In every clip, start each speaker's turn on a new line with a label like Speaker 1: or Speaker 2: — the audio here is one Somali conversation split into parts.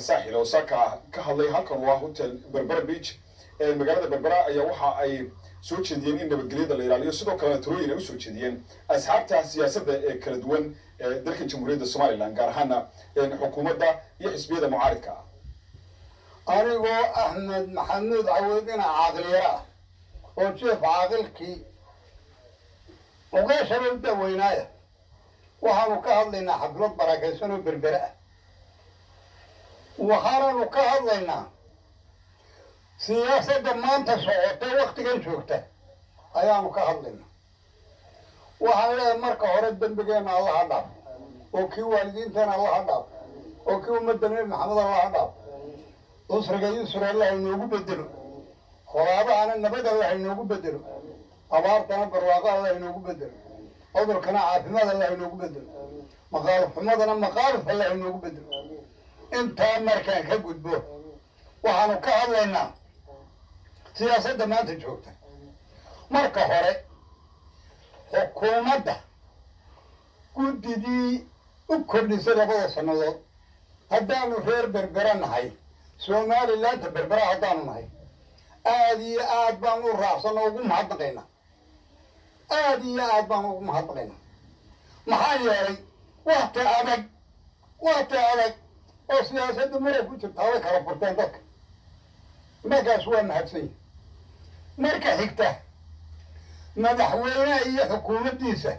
Speaker 1: saaxil oo saaka ka hadlay halkan waa hotel Berbera Beach magaalada Berbera ayaa waxa ay soo jeediyeen in nabadgelyada la ilaaliyo sidoo kale talooyin ay u soo jeediyeen asxaabta siyaasadda ee kala duwan ee dalka Jamhuuriyadda Soomaaliland gaar ahaan xukuumadda iyo xisbiyada mucaaradka
Speaker 2: anigoo Ahmed Maxamuud Cawadina caaqiliyara oo jeef caaqilkii uga shabada weynaaya waxaanu ka hadlaynaa xaflad barakaysan oo Berbera waxaanu ka hadlaynaa siyaasadda maanta socotay waqtigan joogta ayaanu ka hadlaynaa waxaan leeyahay marka hore dambigeena Allah ha dhaaf oo kii waalidiinteena Allah ha dhaaf oo kii ummadda Nabi Maxamed Allah ha dhaaf usriga yusra Allah inoogu bedelo kholaadahana nabad Allah inoogu bedelo abaartana barwaaqo Allah inoogu bedelo cudurkana caafimaad Allah inoogu bedelo maqaalif xumadana maqaalif Allah inoogu bedelo intaa markaan ka gudbo waxaanu ka hadlaynaa siyaasadda maanta joogta marka hore xukuumadda guddidii u kordhisay 2 sannadood haddaanu reer Berbera nahay Somaliland Berbera haddaanu nahay aad iyo aad baan u raacsan oo ugu mahadnaqaynaa aad iyo aad baan ugu mahadnaqaynaa maxaa yeelay waqti adag oo siyaasadda maray ku jirta way kala furteen dadka markaas waa mahadsan yahay marka xigta madaxweynaha iyo xukuumaddiisa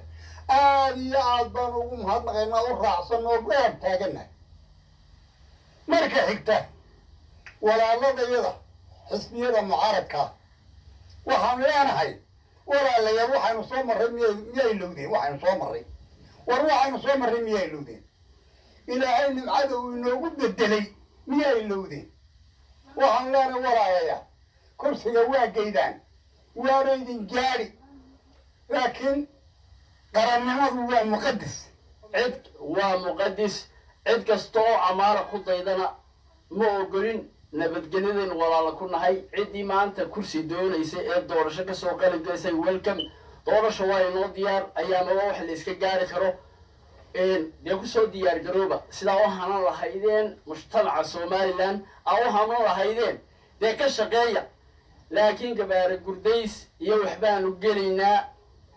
Speaker 2: aad iyo aad baan ugu mahadnaqaynaa u raacsan oo dheer taaganahay marka xigta walaaladayada xisbiyada mucaaradka waxaan leenahay walaalayaal waxaynu soo marray miyay ilowdeen waxaynu soo marray miyay ilowdeen ilaahay nimcada uu inoogu bedelay miyay ilowdeen waxaan leenahay walaalayaal kursiga waa geydaan waana idin gaadhi laakiin qarannimadu waa muqaddis
Speaker 3: cid kasta oo amaara ku daydana ma ogolin nabadgelyadeen walaala ku nahay ciddii maanta kursi doonaysay ee doorasho ka soo qali gaysay welcome doorasho waa inoo diyaar ayaana wax la iska gaari karo dee kusoo diyaar garooba sidaa u hanan lahaydeen mujtamaca Somaliland u hanan lahaydeen dee ka shaqeeya laakiin gabaare gurdays iyo waxbaanu gelaynaa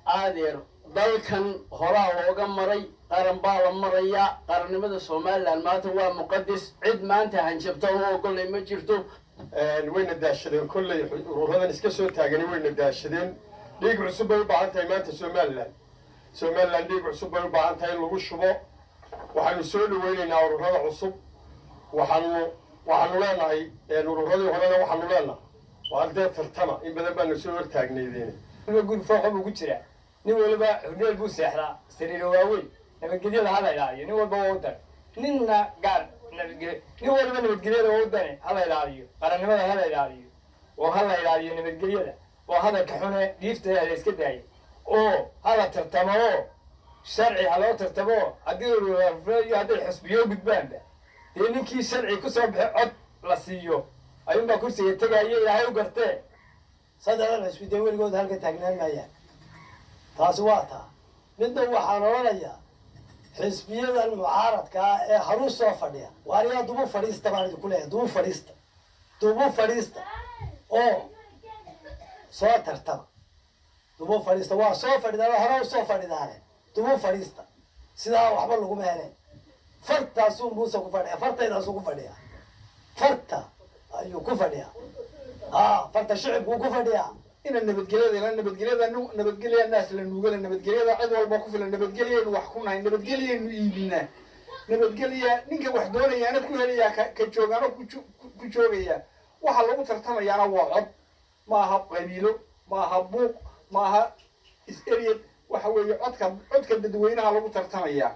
Speaker 3: aadeer dalkan horaa looga maray qaran baa la maraya qarannimada Somaliland maanta waa muqaddis cid maanta hanjabta oo ogolay ma jirto
Speaker 4: wayna daashadeen kullay ururadan iska soo taagan wayna daashadeen dhiig cusub bay u baahan tahay maanta Somaliland dhiig cusub bay u baahan tahay in lagu shubo waxaanu soo dhaweynaynaa ururada cusub waxaanu leenahay ururadii horena waxaanu leenahay waa dee tartama in badan baanu soo hortaagnaydeen
Speaker 5: guud fooq ugu jira nin walba hudeel buu seexdaa sariir waaweyn nabadgelyada hala ilaaliyo nin walba waa u dan ninna gaar nabadgelyo nin walba nabadgelyada waa u dane hala ilaaliyo qarannimada hala ilaaliyo oo hala ilaaliyo nabadgelyada oo hadalka xune dhiifta la iska daayo oo hala tartamo oo sharci haloo tartamo haddii ururafreeyo hadday xusbiyo gudbaanba dee ninkii sharci ku soo bixi cod la siiyo ayuunbaa kursiga tegaayo ilaahay u gartee
Speaker 6: saddex xisbi dee weligood halka taagnaan maayaan taasi waa taa midna waxaan odhanayaa xisbiyadan mucaaradka ah ee haruu soo fadhiya waa anigaa dubu fadhiista baan idinku leeyahay dubu fadhiista oo soo tartama dubu fadhiista waa soo fadhidaan hore u soo fadhidaane dubu fadhiista sidaa waxba laguma heleen fartaasuu muuse ku fadhiya fartaydaasuu ku fadhiya farta ayuu ku fadhiyaa farta shicibkuu ku fadhiyaa
Speaker 1: ina nabadgelyada naas la nuugala nabadgelyada cid walba ku filan nabadgelyaynu wax ku nahay nabadgelyaynu iibinaa nabadgelya ninka wax doonayaana ku helayaa ka joogaana ku joogaya waxa lagu tartamayaana waa cod maaha qabiilo maaha buuq maaha is-eryad waxa weeye codka dadweynaha lagu tartamayaa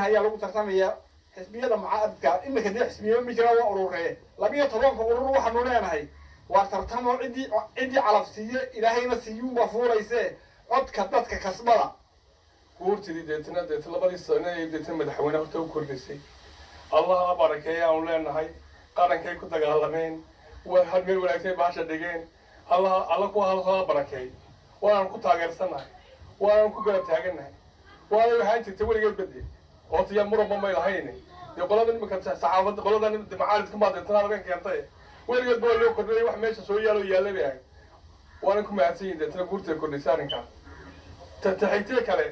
Speaker 1: ayaa lagu tartamayaa xisbiyada mucaaradka imika dee xisbiyo ma jiraan waa ururee 12 urur waxaanu leenahay waa tartamo ciddii calaf siiye ilaahayna siiyuunba fuulayse codka dadka kasbada
Speaker 4: guurtidii deetna labadii sano ee deetna madaxweyne horta u kordhisay allah ha barakeeyo aanu leenahay qarankay ku dagaalameen waa hal meel wanaagsan baasha dhigeen alla ku ha barakeeyo waanu ku taageersanahay waanu ku garab taaganahay waana waxaan jirtay weligeed bedel oo tiya muranba may lahayn qolada nimanka saxaafadda qolada macaaridka maadeetana halkan keentay weligeed baa loo kordhiyay wax meesha soo yaalo yaalabay waana ku mahadsan yihiin deetana guurtay kordhisay arrinkaas taxigtee kale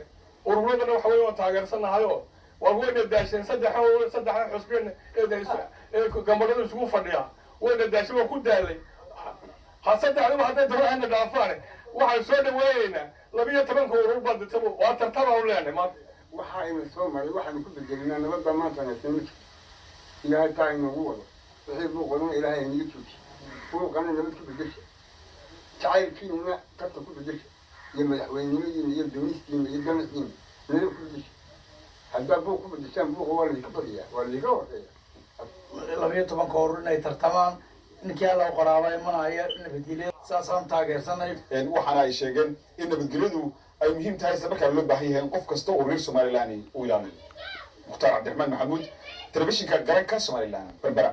Speaker 4: ururadana waxa weeye waan taageersanahayo waa wayna daasheen saddexdan xusbeen ee gambadhada isugu fadhiya wayna daasheen waa ku daalay ha saddexduba hadday doonahayna dhaafaane waxaan soo dhaweynaynaa 12 urur baa deetana waa tartaba u leenahay maanta
Speaker 2: waxa aynu soo maray waxaanu ku bedelinaa nabadda maanta nasanid ilaahay taa inagu wado wixii buuqana ilaahay inaga tuuji buuqana nabad ku bedesha jacaylkiina tarta ku bedesha iyo madaxweynimadiina iyo dumistiina iyo ganacsiina nabad ku bedesha haddaa buuq ku bedeshaan buuqa waa laydinka badiyaa waa laydinka horeeya
Speaker 1: 12 urur inay tartamaan ninkii alla u qoraabay manaya nabadgelyo saasaan taageersanay
Speaker 7: waxaana ay sheegeen in nabadgelyadu ay muhiim tahay isla markaa loo baahan yahay in qof kasta oo reer somaliland uu ilaaliyo mukhtaar cabdiraxmaan maxamuud telefishinka garanka somaliland berbera